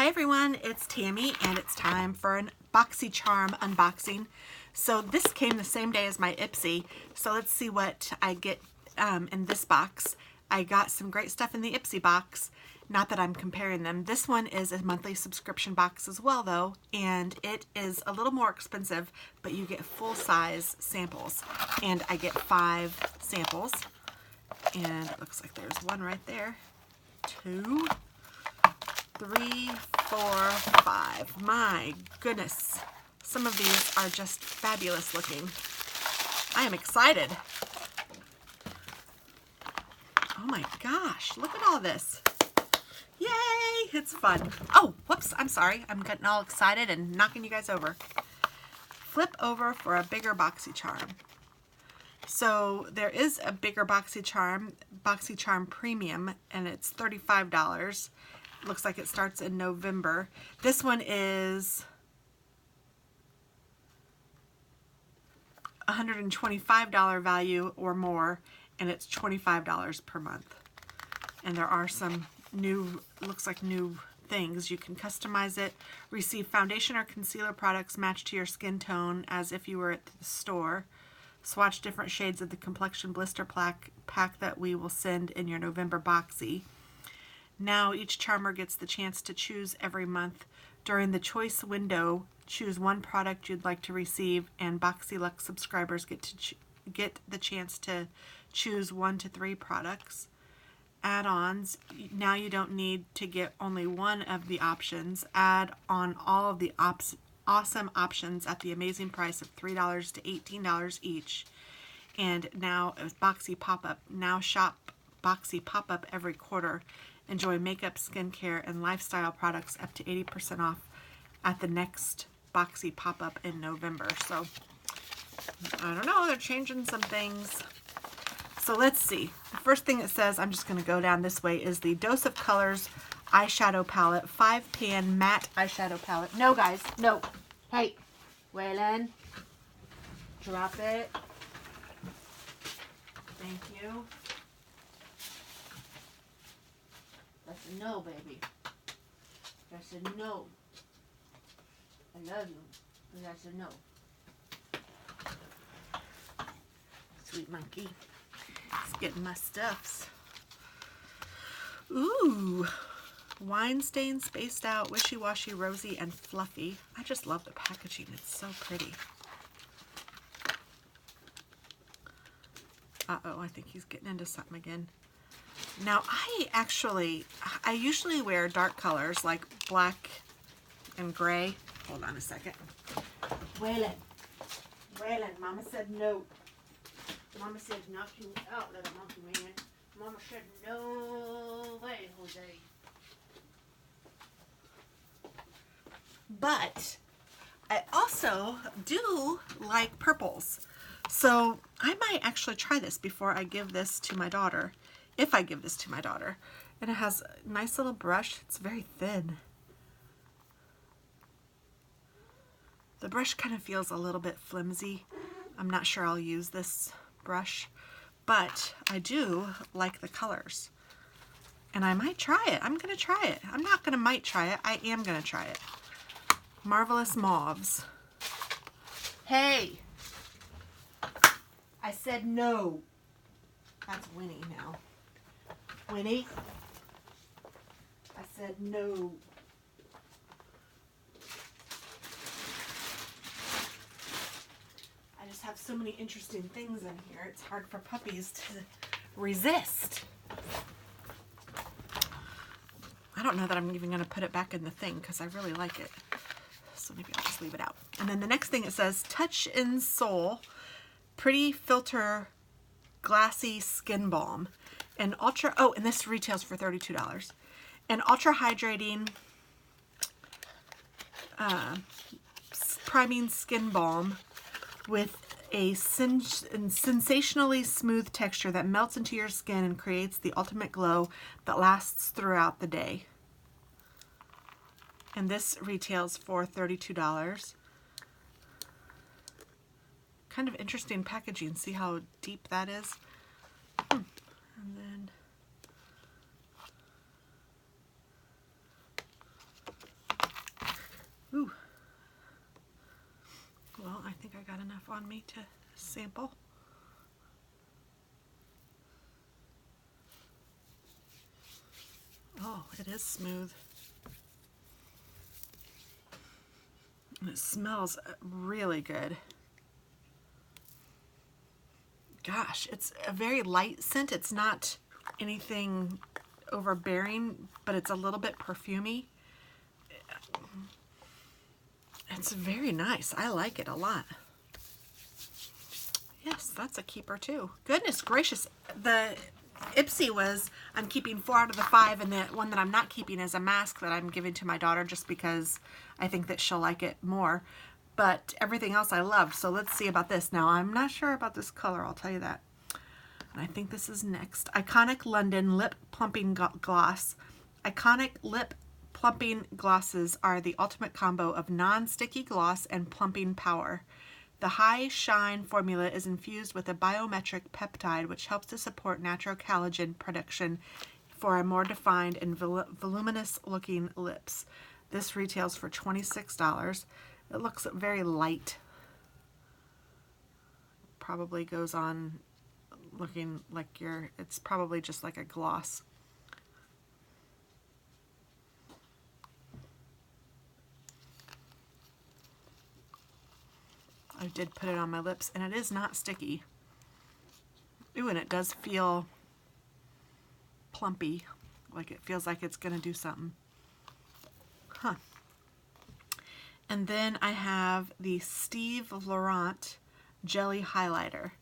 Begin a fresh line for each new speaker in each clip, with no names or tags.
Hi everyone, it's Tammy and it's time for an Boxy Charm unboxing. So this came the same day as my Ipsy, so let's see what I get in this box. I got some great stuff in the Ipsy box, not that I'm comparing them. This one is a monthly subscription box as well though, and it is a little more expensive, but you get full-size samples, and I get 5 samples, and it looks like there's one right there, 2, 3, 4, 5. My goodness. Some of these are just fabulous looking. I am excited. Oh my gosh, look at all this. Yay, it's fun. Oh, whoops, I'm sorry. I'm getting all excited and knocking you guys over. Flip over for a bigger Boxy Charm. So there is a bigger Boxy Charm Premium, and it's $35. Looks like it starts in November. This one is $125 value or more, and it's $25 per month. And there are some new, looks like new things. You can customize it, receive foundation or concealer products matched to your skin tone as if you were at the store. Swatch different shades of the complexion blister pack that we will send in your November Boxy. Now each charmer gets the chance to choose every month. During the choice window, choose one product you'd like to receive, and Boxy Luxe subscribers get the chance to choose 1 to 3 products. Add-ons, now you don't need to get only one of the options. Add on all of the awesome options at the amazing price of $3 to $18 each. And now with Boxy Pop-Up, now shop Boxy Pop-Up every quarter. Enjoy makeup, skincare, and lifestyle products up to 80% off at the next Boxy Pop-Up in November. So, I don't know, they're changing some things. So let's see. The first thing it says, I'm just going to go down this way, is the Dose of Colors eyeshadow palette, 5-pan matte eyeshadow palette. No, guys, no. Hey, Waylon, drop it. Thank you. That's a no, baby. That's a no. I love you, but that's a no. Sweet monkey. It's getting my stuffs. Ooh. Wine stain, spaced out, wishy-washy, rosy, and fluffy. I just love the packaging. It's so pretty. Uh-oh, I think he's getting into something again. Now, I usually wear dark colors like black and gray. Hold on a second. Waylon, Mama said no. Mama said knock you out, little monkey man. Mama said no way, Jose. But I also do like purples. So I might actually try this before I give this to my daughter. If I give this to my daughter. And it has a nice little brush. It's very thin. The brush kind of feels a little bit flimsy. I'm not sure I'll use this brush, but I do like the colors. And I might try it. I'm going to try it. I'm not going to might try it. I am going to try it. Marvelous Mauves. Hey! I said no. That's Winnie now. Winnie, I said no. I just have so many interesting things in here. It's hard for puppies to resist. I don't know that I'm even going to put it back in the thing because I really like it. So maybe I'll just leave it out. And then the next thing it says, Touch in Soul, Pretty Filter Glassy Skin Balm. And and this retails for $32. An ultra hydrating priming skin balm with a sensationally smooth texture that melts into your skin and creates the ultimate glow that lasts throughout the day. And this retails for $32. Kind of interesting packaging. See how deep that is? And then Ooh. Well, I think I got enough on me to sample. Oh, it is smooth. And it smells really good. Gosh, it's a very light scent. It's not anything overbearing, but it's a little bit perfumey. It's very nice. I like it a lot. Yes, that's a keeper too. Goodness gracious. The Ipsy was, I'm keeping 4 out of the 5, and the one that I'm not keeping is a mask that I'm giving to my daughter just because I think that she'll like it more. But everything else I loved. So let's see about this. Now, I'm not sure about this color, I'll tell you that. And I think this is next. Iconic London Lip Plumping Gloss. Iconic lip plumping glosses are the ultimate combo of non-sticky gloss and plumping power. The high shine formula is infused with a biometric peptide which helps to support natural collagen production for a more defined and voluminous looking lips. This retails for $26. It looks very light. Probably goes on looking like it's probably just like a gloss. I did put it on my lips, and it is not sticky. Ooh, and it does feel plumpy, like it feels like it's gonna do something. Huh. And then I have the Steve Laurent Jelly Highlighter.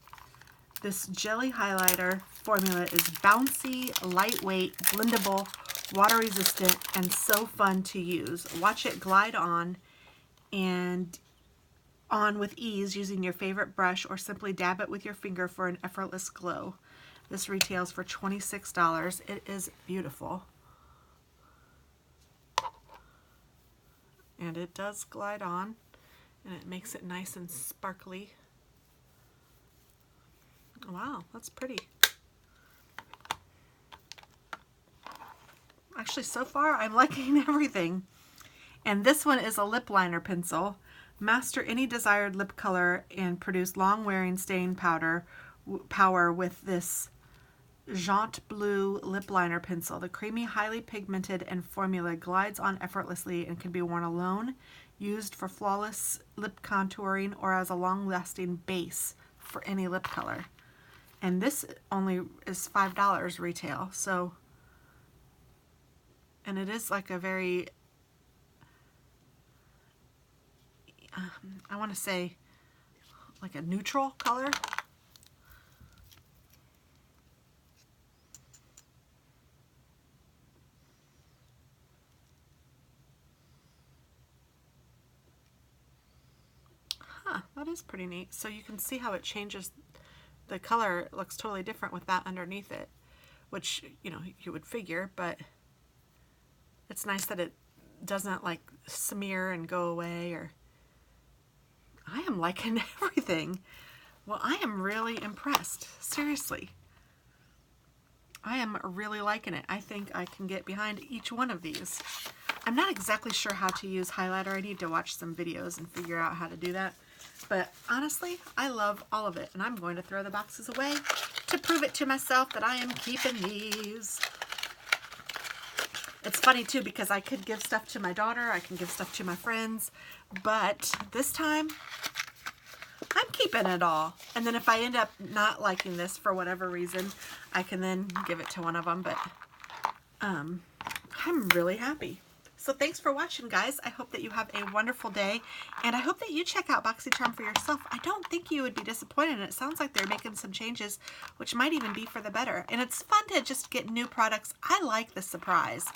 This jelly highlighter formula is bouncy, lightweight, blendable, water resistant, and so fun to use. Watch it glide on with ease using your favorite brush, or simply dab it with your finger for an effortless glow. This retails for $26. It is beautiful. And it does glide on, and it makes it nice and sparkly. Wow, that's pretty. Actually, so far, I'm liking everything. And this one is a lip liner pencil. Master any desired lip color and produce long-wearing staying power with this Jaunt Blue lip liner pencil. The creamy, highly pigmented and formula glides on effortlessly and can be worn alone, used for flawless lip contouring, or as a long-lasting base for any lip color. And this only is $5 retail, so, and it is like a very, I want to say like a neutral color. Huh, that is pretty neat. So you can see how it changes. The color looks totally different with that underneath it, which, you know, you would figure, but it's nice that it doesn't like smear and go away. Or I am liking everything. Well, I am really impressed. Seriously. I am really liking it. I think I can get behind each one of these. I'm not exactly sure how to use highlighter. I need to watch some videos and figure out how to do that. But honestly, I love all of it, and I'm going to throw the boxes away to prove it to myself that I am keeping these. It's funny too, because I could give stuff to my daughter, I can give stuff to my friends, but this time I'm keeping it all. And then if I end up not liking this for whatever reason, I can then give it to one of them. But I'm really happy. So thanks for watching, guys. I hope that you have a wonderful day, and I hope that you check out BoxyCharm for yourself. I don't think you would be disappointed. It sounds like they're making some changes, which might even be for the better. And it's fun to just get new products. I like the surprise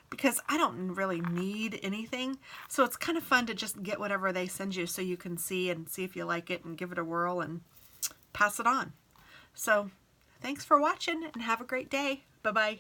because I don't really need anything. So it's kind of fun to just get whatever they send you so you can see if you like it and give it a whirl and pass it on. So thanks for watching, and have a great day. Bye-bye.